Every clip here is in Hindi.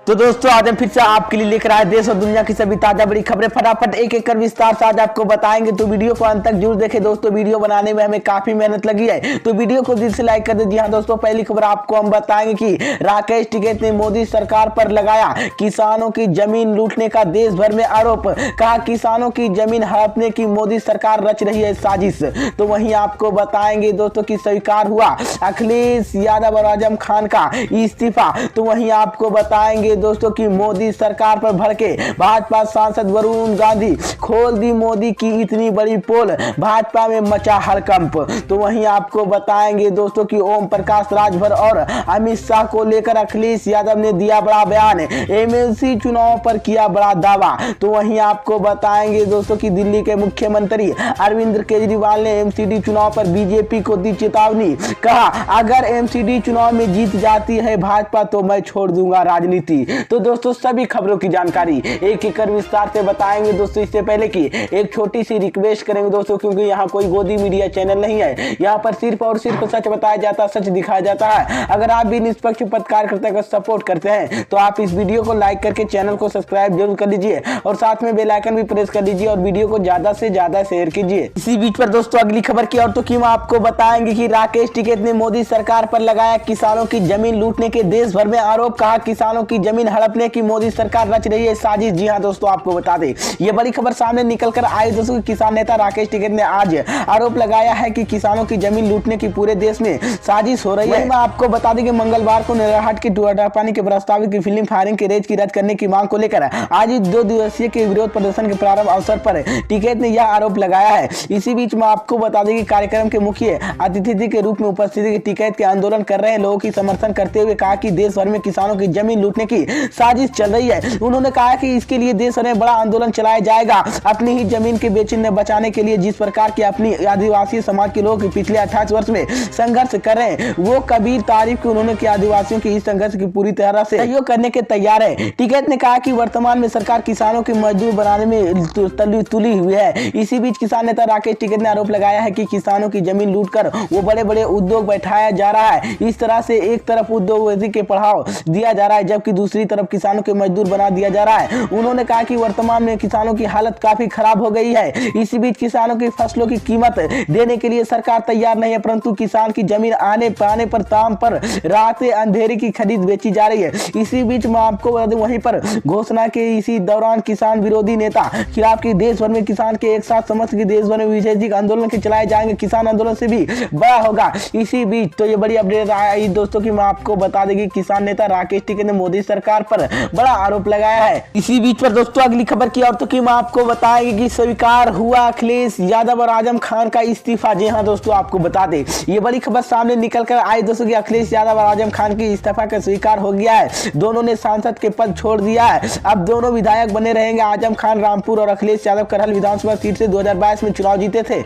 तो दोस्तों आज हम फिर से आपके लिए लेकर आए देश और दुनिया की सभी ताजा बड़ी खबरें फटाफट एक एक कर विस्तार से आज आपको बताएंगे। तो वीडियो को अंत तक जरूर देखें दोस्तों, वीडियो बनाने में हमें काफी मेहनत लगी है, तो वीडियो को दिल से लाइक कर दीजिए। हाँ दोस्तों, पहली खबर आपको हम बताएंगे कि राकेश टिकैत ने मोदी सरकार पर लगाया किसानों की जमीन लूटने का देश भर में आरोप। कहा किसानों की जमीन हड़पने की मोदी सरकार रच रही है साजिश। तो वहीं आपको बताएंगे दोस्तों की स्वीकार हुआ अखिलेश यादव और आजम खान का इस्तीफा। तो वहीं आपको बताएंगे दोस्तों की मोदी सरकार पर भड़के भाजपा सांसद वरुण गांधी, खोल दी मोदी की इतनी बड़ी पोल, भाजपा में मचा हड़कंप। तो वहीं आपको बताएंगे दोस्तों की ओम प्रकाश राजभर और अमित शाह को लेकर अखिलेश यादव ने दिया बड़ा बयान, एमएलसी चुनाव पर किया बड़ा दावा। तो वहीं आपको बताएंगे दोस्तों की दिल्ली के मुख्यमंत्री अरविंद केजरीवाल ने एमसीडी चुनाव पर बीजेपी को दी चेतावनी। कहा अगर एमसीडी चुनाव में जीत जाती है भाजपा तो मैं छोड़ दूंगा राजनीति। तो दोस्तों सभी खबरों की जानकारी एक एक कर विस्तार से बताएंगे दोस्तों। इससे पहले की एक छोटी सी रिक्वेस्ट करेंगे दोस्तों, क्योंकि यहाँ कोई गोदी मीडिया चैनल नहीं है, यहाँ पर सिर्फ और सिर्फ सच बताया जाता है, सच दिखाया जाता है। अगर आप भी निष्पक्ष पत्रकारिता का सपोर्ट करते हैं तो आप इस वीडियो को लाइक करके चैनल को सब्सक्राइब जरूर कर लीजिए और साथ में बेल आइकन भी प्रेस कर लीजिए और वीडियो को ज्यादा से ज्यादा शेयर कीजिए। इसी बीच पर दोस्तों अगली खबर की और तो की आपको बताएंगे कि राकेश टिकैत ने मोदी सरकार पर लगाया किसानों की जमीन लूटने के देश भर में आरोप। कहा किसानों की जमीन हड़पने की मोदी सरकार रच रही है साजिश। जी हां दोस्तों, आपको बता दें ये बड़ी खबर सामने निकल कर आई दोस्तों। किसान नेता राकेश टिकैत ने आज आरोप लगाया है कि किसानों की जमीन लूटने की पूरे देश में साजिश हो रही है। मैं आपको बता दें कि मंगलवार को नरहट की पानी के प्रस्तावित की फिल्म फायरिंग के रेज की रद्द करने की मांग को लेकर आज 2 दिवसीय के विरोध प्रदर्शन के प्रारंभ अवसर पर टिकैत ने यह आरोप लगाया है। इसी बीच में आपको बता दें कि कार्यक्रम के मुख्य अतिथि के रूप में उपस्थित टिकैत के आंदोलन कर रहे लोगों की समर्थन करते हुए कहा कि देश भर में किसानों की जमीन लूटने की साजिश चल रही है। उन्होंने कहा कि इसके लिए देश भर में बड़ा आंदोलन चलाया जाएगा। अपनी ही जमीन के बेचने बचाने के लिए जिस प्रकार की अपनी आदिवासी समाज के लोग पिछले 28 वर्ष में संघर्ष कर रहे हैं वो कबीर तारीफ की। उन्होंने किया आदिवासियों की इस संघर्ष की पूरी तरह से सहयोग करने के तैयार है। टिकैत ने कहा कि वर्तमान में सरकार किसानों की मजदूर बनाने में तुली हुई है। इसी बीच किसान नेता राकेश टिकैत ने आरोप लगाया है कि किसानों की जमीन लूटकर वो बड़े बड़े उद्योग बैठाया जा रहा है। इस तरह से एक तरफ उद्योगपति के बढ़ावा दिया जा रहा है जबकि दूसरी तरफ किसानों के मजदूर बना दिया जा रहा है। उन्होंने कहा कि वर्तमान में किसानों की हालत काफी खराब हो गई है। इसी बीच किसानों की फसलों की कीमत देने के लिए सरकार तैयार नहीं है, परंतु किसान की जमीन आने पाने पर दाम पर रात अंधेरे की खरीद बेची जा रही है। इसी बीच मैं आपको बता दूं वहीं पर घोषणा के इसी दौरान किसान विरोधी नेता खिलाफ की देश भर में किसान के एक साथ समस्त की देश भर में विशेष आंदोलन के चलाए जाएंगे। किसान आंदोलन से भी बड़ा होगा। इसी बीच तो ये बड़ी अपडेट आई दोस्तों की मैं आपको बता देंगे किसान नेता राकेश टिकैत ने मोदी सरकार पर बड़ा आरोप लगाया है। इसी बीच पर दोस्तों अगली खबर की और तो की मैं आपको बताएंगे कि स्वीकार हुआ अखिलेश यादव और आजम खान का इस्तीफा। जी हां दोस्तों, आपको बता दें ये बड़ी खबर सामने निकल कर आई दोस्तों की अखिलेश यादव और आजम खान की इस्तीफा का स्वीकार हो गया है। दोनों ने सांसद के पद छोड़ दिया है। अब दोनों विधायक बने रहेंगे। आजम खान रामपुर और अखिलेश यादव करहल विधानसभा सीट से 2022 में चुनाव जीते थे।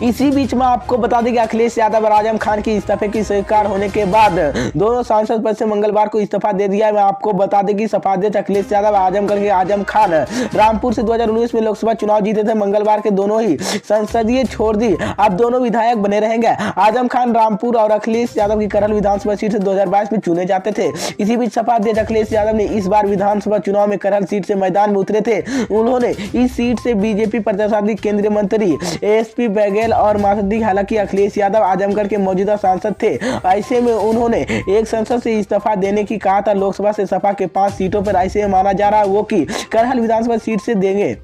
इसी बीच में आपको बता दें कि अखिलेश यादव और आजम खान की इस्तीफे की स्वीकार होने के बाद दोनों सांसद पद से मंगलवार को इस्तीफा दे दिया है। मैं आपको बता दें कि सपा अध्यक्ष अखिलेश यादव आजम खान रामपुर से 2019 में लोकसभा चुनाव जीते थे। मंगलवार के दोनों ही संसदीय छोड़ दी। अब दोनों विधायक बने रहेंगे। आजम खान रामपुर और अखिलेश यादव की करहल विधानसभा सीट से 2022 में चुने जाते थे। इसी बीच सपा अध्यक्ष अखिलेश यादव ने इस बार विधानसभा चुनाव में करहल सीट से मैदान में उतरे थे। उन्होंने इस सीट से बीजेपी प्रत्याशी केंद्रीय मंत्री एसपी बैगेल और माधुरी, हालांकि अखिलेश यादव आजमगढ़ के मौजूदा सांसद थे। ऐसे में उन्होंने एक संसद से इस्तीफा देने की कहा था। लोकसभा से सपा के 5 सीटों पर ऐसे माना जा रहा है वो कि करहल विधानसभा सीट से देंगे।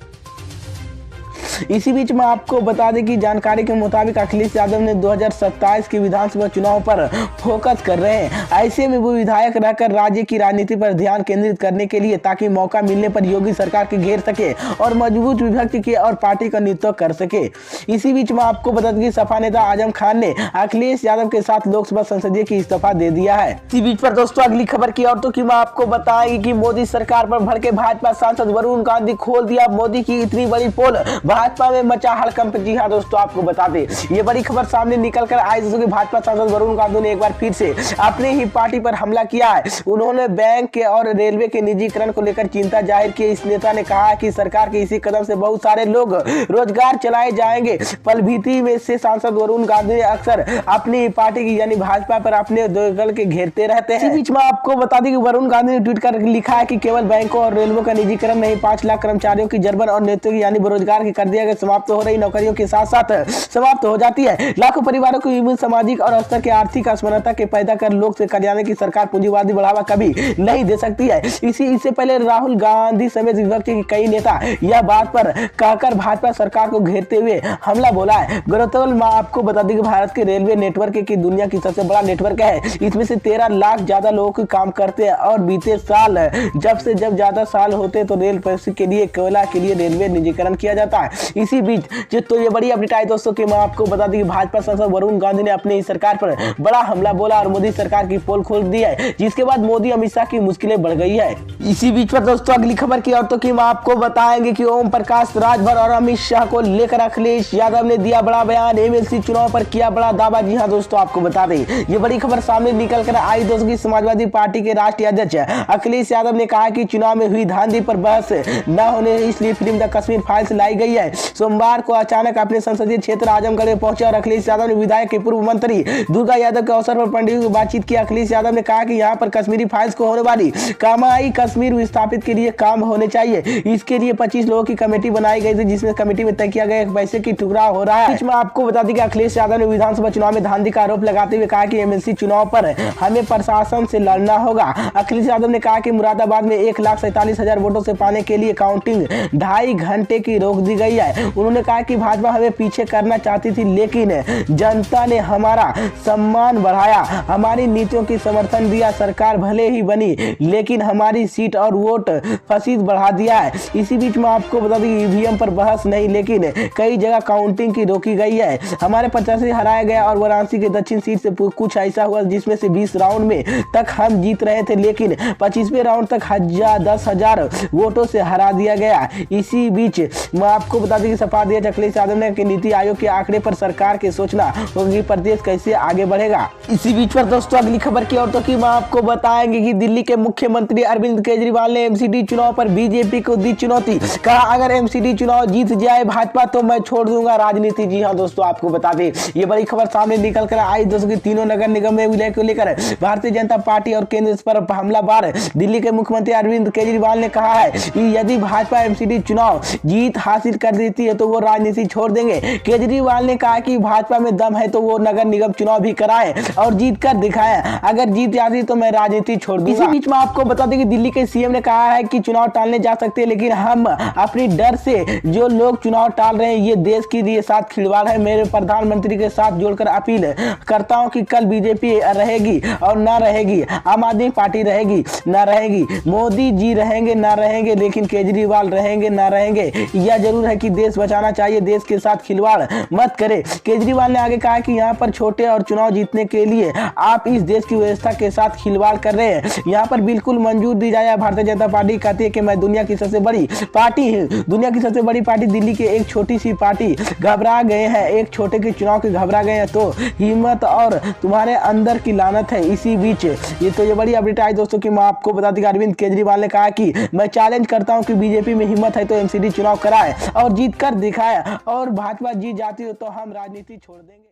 इसी बीच में आपको बता दें कि जानकारी के मुताबिक अखिलेश यादव ने 2027 के विधानसभा चुनाव पर फोकस कर रहे हैं। ऐसे में वो विधायक रहकर राज्य की राजनीति पर ध्यान केंद्रित करने के लिए ताकि मौका मिलने पर योगी सरकार के घेर सके और मजबूत विभक्ति के और पार्टी का नेतृत्व कर सके। इसी बीच में आपको बता दें कि सपा नेता आजम खान ने अखिलेश यादव के साथ लोकसभा संसदीय की इस्तीफा दे दिया है। इसी बीच पर दोस्तों अगली खबर की और तो की मैं आपको बताएंगे कि मोदी सरकार पर भड़के भाजपा सांसद वरुण गांधी, खोल दिया मोदी की इतनी बड़ी पोल, भाजपा भाजपा में मचा हड़कंप। जी हाँ दोस्तों, आपको बता दें ये बड़ी खबर सामने निकल कर आई दोस्तों कि भाजपा सांसद वरुण गांधी ने एक बार फिर से अपने ही पार्टी पर हमला किया है। उन्होंने बैंक के और रेलवे के निजीकरण को लेकर चिंता जाहिर की। इस नेता ने कहा कि सरकार के इसी कदम से बहुत सारे लोग रोजगार चलाए जाएंगे। पलभीति में से सांसद वरुण गांधी ने अक्सर अपनी पार्टी की यानी भाजपा पर अपने दल के घेरते रहते हैं। इसी बीच में आपको बता दें कि वरुण गांधी ने ट्वीट कर लिखा है कि केवल बैंकों और रेलवे का निजीकरण नहीं, 5 लाख कर्मचारियों की जर्मन और नेतृत्व यानी बेरोजगार की कर दिया गया। समाप्त हो रही नौकरियों के साथ साथ समाप्त हो जाती है लाखों परिवारों को विभिन्न सामाजिक और स्तर के आर्थिक असमानता के पैदा कर लोग से कल्याण की सरकार पूंजीवादी बढ़ावा कभी नहीं दे सकती है। इससे पहले राहुल गांधी समेत विपक्ष के कई नेता यह बात पर कहकर भाजपा सरकार को घेरते हुए हमला बोला है। गौरतलब आपको बता दें कि भारत के रेलवे नेटवर्क की दुनिया की सबसे बड़ा नेटवर्क है। इसमें से 13 लाख ज्यादा लोग काम करते हैं और बीते साल जब ज्यादा साल होते तो रेल पैसे के लिए कोयला के लिए रेलवे निजीकरण किया जाता है। इसी बीच तो ये बड़ी अपडेट आई दोस्तों कि मैं आपको बता दें कि भाजपा सांसद वरुण गांधी ने अपनी सरकार पर बड़ा हमला बोला और मोदी सरकार की पोल खोल दी है, जिसके बाद मोदी अमित शाह की मुश्किलें बढ़ गई है। इसी बीच पर दोस्तों अगली खबर की और तो कि मैं आपको बताएंगे कि ओम प्रकाश राजभर और अमित शाह को लेकर अखिलेश यादव ने दिया बड़ा बयान। एमएलसी चुनाव पर किया बड़ा दावा। जी हाँ दोस्तों, आपको बता दें ये बड़ी खबर सामने निकल कर आई दोस्तों की समाजवादी पार्टी के राष्ट्रीय अध्यक्ष अखिलेश यादव ने कहा कि चुनाव में हुई धांधली पर बहस न होने इसलिए फिल्म द कश्मीर फाइल्स लाई गई है। सोमवार को अचानक अपने संसदीय क्षेत्र आजमगढ़ में पहुंचे और अखिलेश यादव ने विधायक के पूर्व मंत्री दुर्गा यादव के अवसर पर पंडितों की बातचीत की। अखिलेश यादव ने कहा कि यहाँ पर कश्मीरी फाइल्स को होने वाली कमाई कश्मीर विस्थापित के लिए काम होने चाहिए। इसके लिए 25 लोगों की कमेटी बनाई गई थी, जिसमें कमेटी में तय किया गया पैसे की टुकड़ा हो रहा है। इसमें आपको बता दें कि अखिलेश यादव ने विधानसभा चुनाव में धांधली का आरोप लगाते हुए कहा कि एमएलसी चुनाव पर हमें प्रशासन से लड़ना होगा। अखिलेश यादव ने कहा कि मुरादाबाद में 1,47,000 वोटों से पाने के लिए काउंटिंग 2.5 घंटे की रोक दी गई है। उन्होंने कहा कि भाजपा हमें पीछे करना चाहती थी, लेकिन जनता ने हमारा सम्मान बढ़ाया, हमारी नीतियों की समर्थन दिया। सरकार भले ही बनी लेकिन हमारी सीट और वोट फसीद बढ़ा दिया है। इसी बीच में आपको बता दें ईवीएम पर बहस नहीं, लेकिन कई जगह काउंटिंग की रोकी गई है। हमारे प्रत्याशी हराया गया और वाराणसी के दक्षिण सीट से कुछ ऐसा हुआ जिसमें से 20 राउंड में तक हम जीत रहे थे, लेकिन 25वें राउंड तक 10,000 वोटों से हरा दिया गया। इसी बीच मैं आपको बता दें कि सपा अध्यक्ष अखिलेश यादव ने कि नीति आयोग के आंकड़े पर सरकार के सोचना होगा कि प्रदेश कैसे आगे बढ़ेगा। इसी बीच पर दोस्तों अगली खबर की और तो कि मैं आपको बताएंगे कि दिल्ली के मुख्यमंत्री अरविंद केजरीवाल ने एमसीडी चुनाव पर बीजेपी को दी चुनौती। कहा अगर एमसीडी चुनाव जीत जाए भाजपा तो मैं छोड़ दूंगा राजनीति। जी हाँ दोस्तों, आपको बता दें ये बड़ी खबर सामने निकल कर आई दोस्तों की तीनों नगर निगम में विलय को लेकर भारतीय जनता पार्टी और केंद्र पर हमलावर दिल्ली के मुख्यमंत्री अरविंद केजरीवाल ने कहा है कि यदि भाजपा एमसीडी चुनाव जीत हासिल कर देती है तो वो राजनीति छोड़ देंगे। केजरीवाल ने कहा कि भाजपा में दम है तो वो नगर निगम चुनाव भी कराए और जीत कर दिखाए। अगर जीत जाती तो मैं राजनीति छोड़ दूंगा। इसी बीच में आपको बता दें कि दिल्ली के सीएम ने कहा है कि चुनाव टालने जा सकते हैं, लेकिन हम अपनी डर से जो लोग चुनाव टाल रहे हैं ये देश के लिए साथ खिलवाड़ है। मेरे प्रधानमंत्री के साथ जोड़कर अपील करता हूं कि कल बीजेपी रहेगी और ना रहेगी, आम आदमी पार्टी रहेगी ना रहेगी, मोदी जी रहेंगे ना रहेंगे, लेकिन केजरीवाल रहेंगे ना रहेंगे। यह जरूर है कि देश बचाना चाहिए, देश के साथ खिलवाड़ मत करे। केजरीवाल ने आगे कहा कि यहाँ पर छोटे और चुनाव जीतने के लिए आप इस देश की व्यवस्था के साथ खिलवाड़ कर रहे हैं। यहाँ पर बिल्कुल मंजूर दी जाए। भारतीय जनता पार्टी कहती है कि मैं दुनिया की सबसे बड़ी पार्टी हूँ। दुनिया की सबसे बड़ी पार्टी दिल्ली के एक छोटी सी पार्टी घबरा गए हैं, एक छोटे के चुनाव के घबरा गए हैं, तो हिम्मत और तुम्हारे अंदर की लानत है। इसी बीच ये बड़ी अपडेट आई दोस्तों की मैं आपको बता दें अरविंद केजरीवाल ने कहा कि मैं चैलेंज करता हूं कि बीजेपी में हिम्मत है तो एमसीडी चुनाव कराए और जीत कर दिखाए, और भाजपा जीत जाती हो तो हम राजनीति छोड़ देंगे।